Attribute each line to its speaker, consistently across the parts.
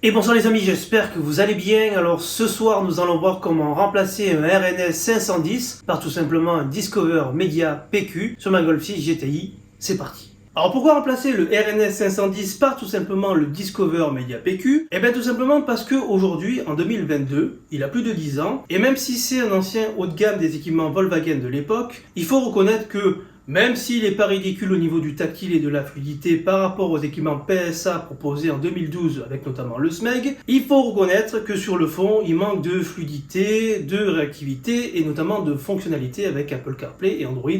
Speaker 1: Et bonsoir les amis, j'espère que vous allez bien. Alors ce soir nous allons voir comment remplacer un RNS 510 par tout simplement un Discover Media PQ sur ma Golf 6 GTI. C'est parti. Alors pourquoi remplacer le RNS 510 par tout simplement le Discover Media PQ? Eh bien tout simplement parce qu'aujourd'hui, en 2022, il a plus de 10 ans, et même si c'est un ancien haut de gamme des équipements Volkswagen de l'époque, il faut reconnaître que même s'il n'est pas ridicule au niveau du tactile et de la fluidité par rapport aux équipements PSA proposés en 2012 avec notamment le SMEG, il faut reconnaître que sur le fond, il manque de fluidité, de réactivité et notamment de fonctionnalité avec Apple CarPlay et Android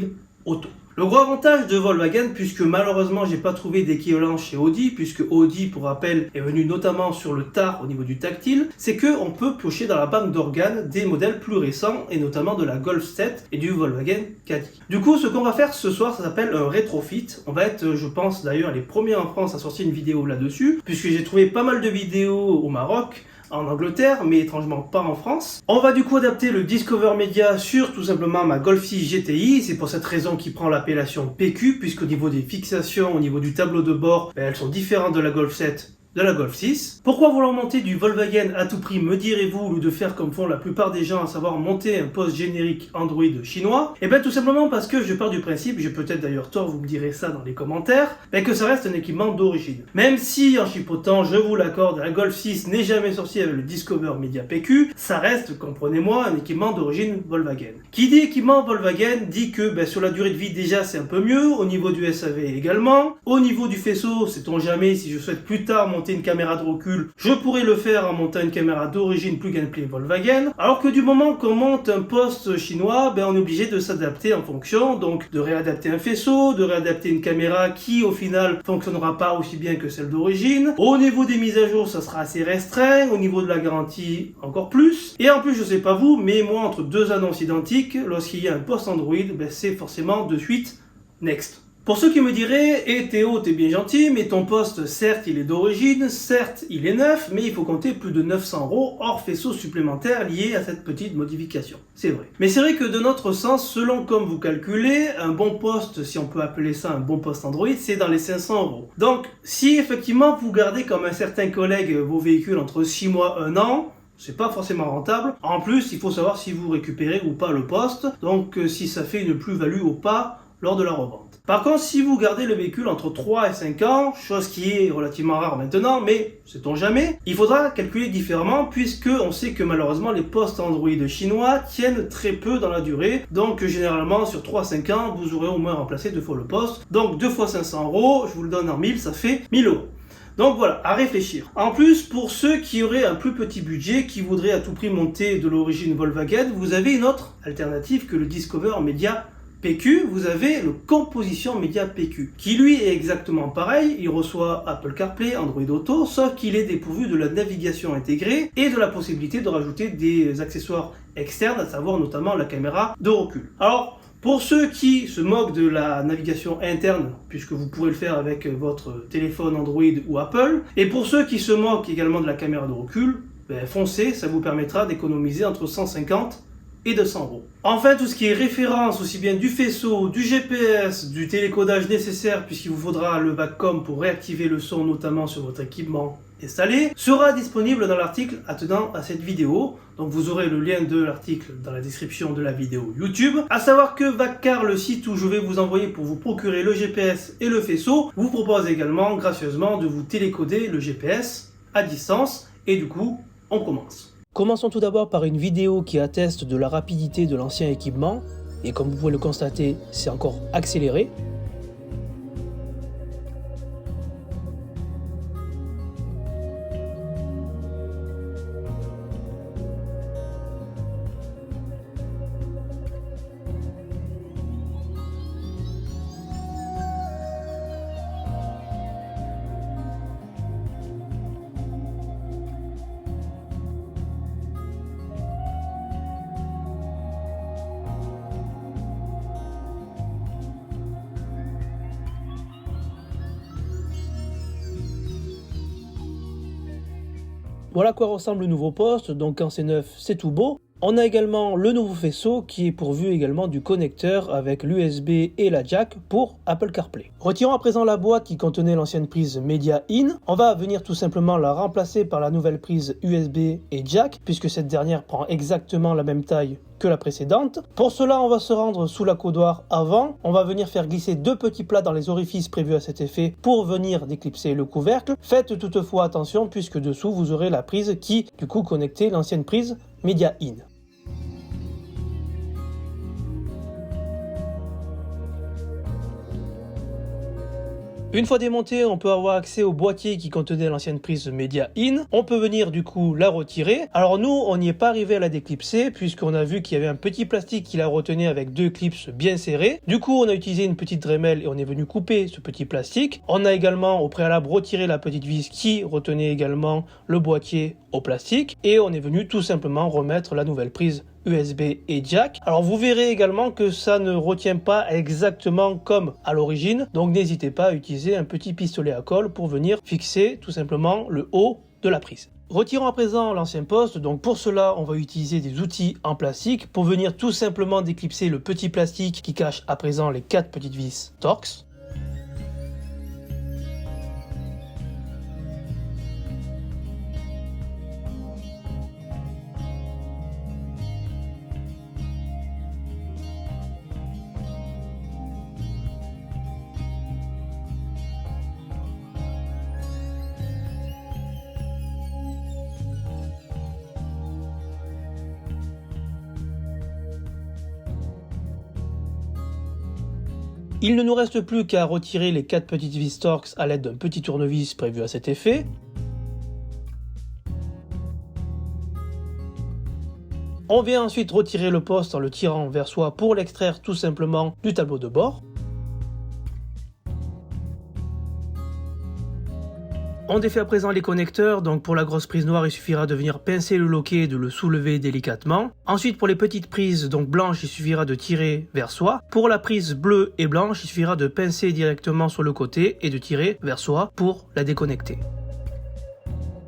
Speaker 1: Auto. Le gros avantage de Volkswagen, puisque malheureusement j'ai pas trouvé d'équivalent chez Audi, puisque Audi pour rappel est venu notamment sur le tard au niveau du tactile, c'est qu'on peut piocher dans la banque d'organes des modèles plus récents et notamment de la Golf 7 et du Volkswagen Caddy. Du coup ce qu'on va faire ce soir ça s'appelle un rétrofit. On va être je pense d'ailleurs les premiers en France à sortir une vidéo là-dessus, puisque j'ai trouvé pas mal de vidéos au Maroc, en Angleterre, mais étrangement pas en France. On va du coup adapter le Discover Media sur tout simplement ma Golf 6 GTI, c'est pour cette raison qu'il prend l'appellation PQ, puisqu'au niveau des fixations, au niveau du tableau de bord, elles sont différentes de la Golf 7, de la Golf 6. Pourquoi vouloir monter du Volkswagen à tout prix, me direz-vous, au lieu de faire comme font la plupart des gens, à savoir monter un poste générique Android chinois? Et bien tout simplement parce que je pars du principe, j'ai peut-être d'ailleurs tort, vous me direz ça dans les commentaires, que ça reste un équipement d'origine. Même si en chipotant, je vous l'accorde, la Golf 6 n'est jamais sortie avec le Discover Media PQ, ça reste, comprenez-moi, un équipement d'origine Volkswagen. Qui dit équipement Volkswagen dit que sur la durée de vie déjà c'est un peu mieux, au niveau du SAV également, au niveau du faisceau, sait-on jamais, si je souhaite plus tard monter une caméra de recul, je pourrais le faire en montant une caméra d'origine plug and play Volkswagen, alors que du moment qu'on monte un poste chinois, on est obligé de s'adapter en fonction, donc de réadapter un faisceau, de réadapter une caméra qui au final fonctionnera pas aussi bien que celle d'origine. Au niveau des mises à jour, ça sera assez restreint, au niveau de la garantie encore plus, et en plus je sais pas vous, mais moi entre deux annonces identiques, lorsqu'il y a un poste Android, c'est forcément de suite next. Pour ceux qui me diraient, Théo, t'es bien gentil, mais ton poste, certes, il est d'origine, certes, il est neuf, mais il faut compter plus de 900 € hors faisceau supplémentaire liés à cette petite modification. C'est vrai. Mais c'est vrai que de notre sens, selon comme vous calculez, un bon poste, si on peut appeler ça un bon poste Android, c'est dans les 500 €. Donc, si effectivement vous gardez comme un certain collègue vos véhicules entre 6 mois, 1 an, c'est pas forcément rentable. En plus, il faut savoir si vous récupérez ou pas le poste, donc si ça fait une plus-value ou pas lors de la revente. Par contre, si vous gardez le véhicule entre 3 et 5 ans, chose qui est relativement rare maintenant, mais sait-on jamais, il faudra calculer différemment puisque on sait que malheureusement les postes Android chinois tiennent très peu dans la durée. Donc généralement sur 3-5 ans, vous aurez au moins remplacé 2 fois le poste. Donc 2 fois 500 €, je vous le donne en 1000, ça fait 1000 €. Donc voilà, à réfléchir. En plus, pour ceux qui auraient un plus petit budget, qui voudraient à tout prix monter de l'origine Volkswagen, vous avez une autre alternative que le Discover Media PQ, vous avez le Composition Media PQ, qui lui est exactement pareil, il reçoit Apple CarPlay, Android Auto, sauf qu'il est dépourvu de la navigation intégrée et de la possibilité de rajouter des accessoires externes, à savoir notamment la caméra de recul. Alors, pour ceux qui se moquent de la navigation interne, puisque vous pourrez le faire avec votre téléphone Android ou Apple, et pour ceux qui se moquent également de la caméra de recul, foncez, ça vous permettra d'économiser entre 150 et 200 €. Enfin, tout ce qui est référence, aussi bien du faisceau, du GPS, du télécodage nécessaire, puisqu'il vous faudra le VACCOM pour réactiver le son, notamment sur votre équipement installé, sera disponible dans l'article attenant à cette vidéo. Donc vous aurez le lien de l'article dans la description de la vidéo YouTube. À savoir que VACCAR, le site où je vais vous envoyer pour vous procurer le GPS et le faisceau, vous propose également gracieusement de vous télécoder le GPS à distance. Et du coup, on commence. Commençons tout d'abord par une vidéo qui atteste de la rapidité de l'ancien équipement, et comme vous pouvez le constater, c'est encore accéléré. Voilà à quoi ressemble le nouveau poste, donc quand c'est neuf, c'est tout beau. On a également le nouveau faisceau qui est pourvu également du connecteur avec l'USB et la jack pour Apple CarPlay. Retirons à présent la boîte qui contenait l'ancienne prise Media In. On va venir tout simplement la remplacer par la nouvelle prise USB et jack puisque cette dernière prend exactement la même taille que la précédente. Pour cela, on va se rendre sous la coudoir avant. On va venir faire glisser 2 petits plats dans les orifices prévus à cet effet pour venir déclipser le couvercle. Faites toutefois attention puisque dessous vous aurez la prise qui du coup connectait l'ancienne prise Media In. Une fois démonté, on peut avoir accès au boîtier qui contenait l'ancienne prise Media In. On peut venir du coup la retirer. Alors nous, on n'y est pas arrivé à la déclipser puisqu'on a vu qu'il y avait un petit plastique qui la retenait avec 2 clips bien serrés. Du coup, on a utilisé une petite Dremel et on est venu couper ce petit plastique. On a également au préalable retiré la petite vis qui retenait également le boîtier au plastique et on est venu tout simplement remettre la nouvelle prise USB et jack. Alors vous verrez également que ça ne retient pas exactement comme à l'origine, donc n'hésitez pas à utiliser un petit pistolet à colle pour venir fixer tout simplement le haut de la prise. Retirons à présent l'ancien poste, donc pour cela on va utiliser des outils en plastique pour venir tout simplement déclipser le petit plastique qui cache à présent les 4 petites vis Torx. Il ne nous reste plus qu'à retirer les 4 petites vis Torx à l'aide d'un petit tournevis prévu à cet effet. On vient ensuite retirer le poste en le tirant vers soi pour l'extraire tout simplement du tableau de bord. On défait à présent les connecteurs, donc pour la grosse prise noire il suffira de venir pincer le loquet et de le soulever délicatement. Ensuite pour les petites prises donc blanches il suffira de tirer vers soi. Pour la prise bleue et blanche il suffira de pincer directement sur le côté et de tirer vers soi pour la déconnecter.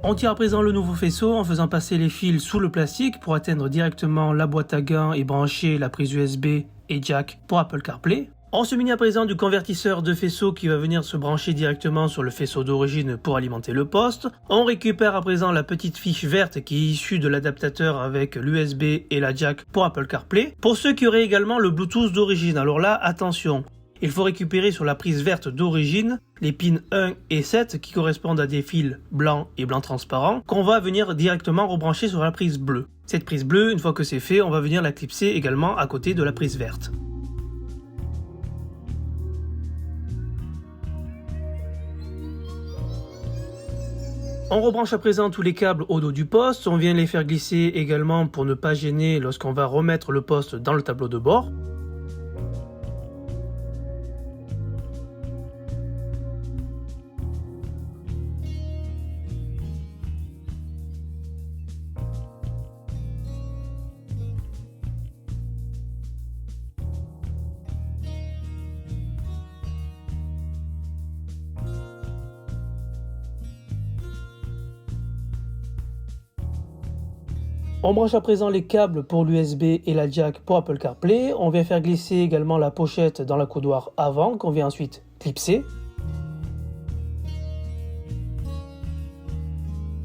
Speaker 1: On tire à présent le nouveau faisceau en faisant passer les fils sous le plastique pour atteindre directement la boîte à gants et brancher la prise USB et jack pour Apple CarPlay. On se munit à présent du convertisseur de faisceau qui va venir se brancher directement sur le faisceau d'origine pour alimenter le poste. On récupère à présent la petite fiche verte qui est issue de l'adaptateur avec l'USB et la jack pour Apple CarPlay. Pour ceux qui auraient également le Bluetooth d'origine, alors là attention, il faut récupérer sur la prise verte d'origine les pins 1 et 7 qui correspondent à des fils blancs et blanc transparent qu'on va venir directement rebrancher sur la prise bleue. Cette prise bleue, une fois que c'est fait, on va venir la clipser également à côté de la prise verte. On rebranche à présent tous les câbles au dos du poste, on vient les faire glisser également pour ne pas gêner lorsqu'on va remettre le poste dans le tableau de bord. On branche à présent les câbles pour l'USB et la jack pour Apple CarPlay. On vient faire glisser également la pochette dans la coudoir avant qu'on vient ensuite clipser.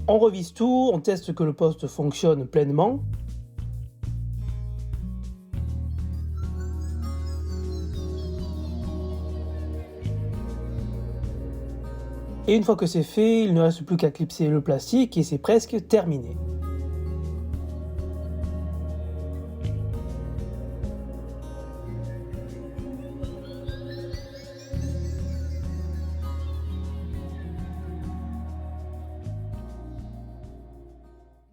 Speaker 1: On revise tout, on teste que le poste fonctionne pleinement. Et une fois que c'est fait, il ne reste plus qu'à clipser le plastique et c'est presque terminé.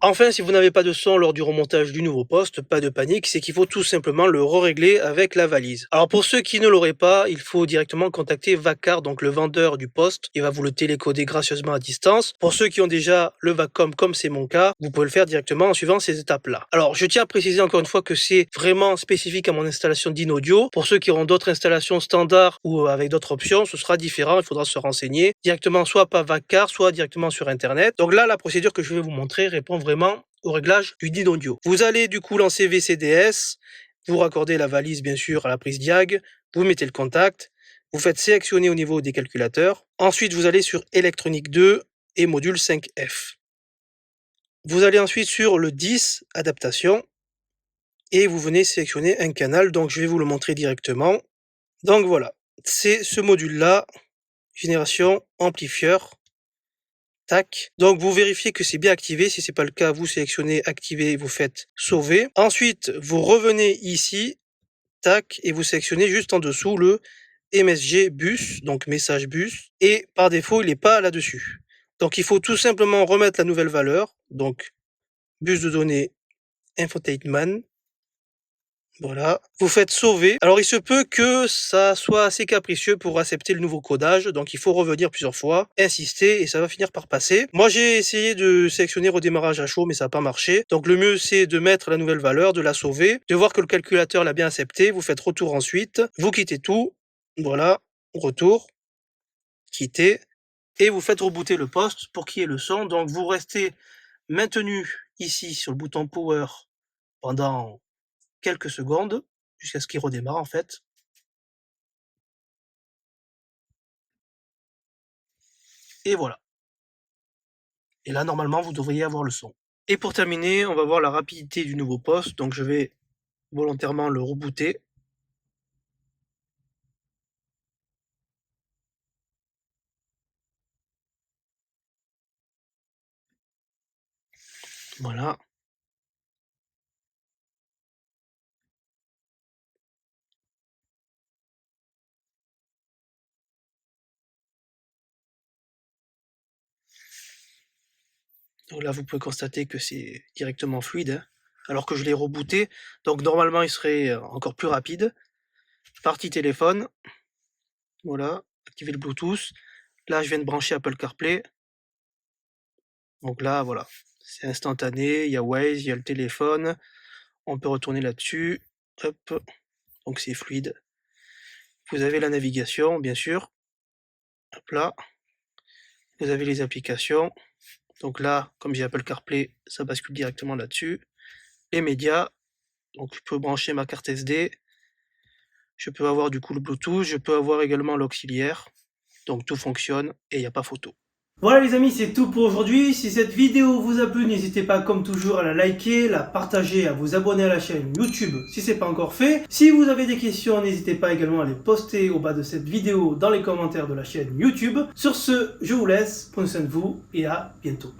Speaker 1: Enfin, si vous n'avez pas de son lors du remontage du nouveau poste, pas de panique, c'est qu'il faut tout simplement le régler avec la valise. Alors pour ceux qui ne l'auraient pas, il faut directement contacter Vacar, donc le vendeur du poste. Il va vous le télécoder gracieusement à distance. Pour ceux qui ont déjà le Vacom, comme c'est mon cas, vous pouvez le faire directement en suivant ces étapes-là. Alors je tiens à préciser encore une fois que c'est vraiment spécifique à mon installation d'InAudio. Pour ceux qui auront d'autres installations standards ou avec d'autres options, ce sera différent, il faudra se renseigner directement soit par Vacar, soit directement sur Internet. Donc là, la procédure que je vais vous montrer répond vraiment vraiment au réglage du DIN audio. Vous allez du coup lancer VCDS, vous raccordez la valise bien sûr à la prise diag, vous mettez le contact, vous faites sélectionner au niveau des calculateurs. Ensuite, vous allez sur électronique 2 et module 5F. Vous allez ensuite sur le 10, adaptation, et vous venez sélectionner un canal, donc je vais vous le montrer directement. Donc voilà, c'est ce module-là, génération amplifieur. Tac. Donc vous vérifiez que c'est bien activé. Si c'est pas le cas, vous sélectionnez activer, vous faites sauver. Ensuite, vous revenez ici, tac, et vous sélectionnez juste en dessous le MSG bus, donc message bus. Et par défaut, il n'est pas là-dessus. Donc il faut tout simplement remettre la nouvelle valeur. Donc bus de données infotainment. Voilà, vous faites sauver. Alors il se peut que ça soit assez capricieux pour accepter le nouveau codage, donc il faut revenir plusieurs fois, insister et ça va finir par passer. Moi j'ai essayé de sélectionner redémarrage à chaud mais ça n'a pas marché. Donc le mieux c'est de mettre la nouvelle valeur, de la sauver, de voir que le calculateur l'a bien accepté, vous faites retour ensuite, vous quittez tout, voilà, retour, quittez, et vous faites rebooter le poste pour qu'il y ait le son. Donc vous restez maintenu ici sur le bouton power pendant quelques secondes, jusqu'à ce qu'il redémarre en fait. Et voilà. Et là, normalement, vous devriez avoir le son. Et pour terminer, on va voir la rapidité du nouveau poste. Donc je vais volontairement le rebooter. Voilà. Donc là, vous pouvez constater que c'est directement fluide, hein, alors que je l'ai rebooté. Donc normalement, il serait encore plus rapide. Partie téléphone. Voilà. Activer le Bluetooth. Là, je viens de brancher Apple CarPlay. Donc là, voilà. C'est instantané. Il y a Waze, il y a le téléphone. On peut retourner là-dessus. Hop. Donc c'est fluide. Vous avez la navigation, bien sûr. Hop là. Vous avez les applications. Donc là, comme j'ai Apple CarPlay, ça bascule directement là-dessus. Les médias. Donc je peux brancher ma carte SD. Je peux avoir du coup le Bluetooth. Je peux avoir également l'auxiliaire. Donc tout fonctionne et il n'y a pas photo. Voilà les amis, c'est tout pour aujourd'hui. Si cette vidéo vous a plu, n'hésitez pas comme toujours à la liker, la partager, à vous abonner à la chaîne YouTube si ce n'est pas encore fait. Si vous avez des questions, n'hésitez pas également à les poster au bas de cette vidéo dans les commentaires de la chaîne YouTube. Sur ce, je vous laisse, prenez soin de vous et à bientôt.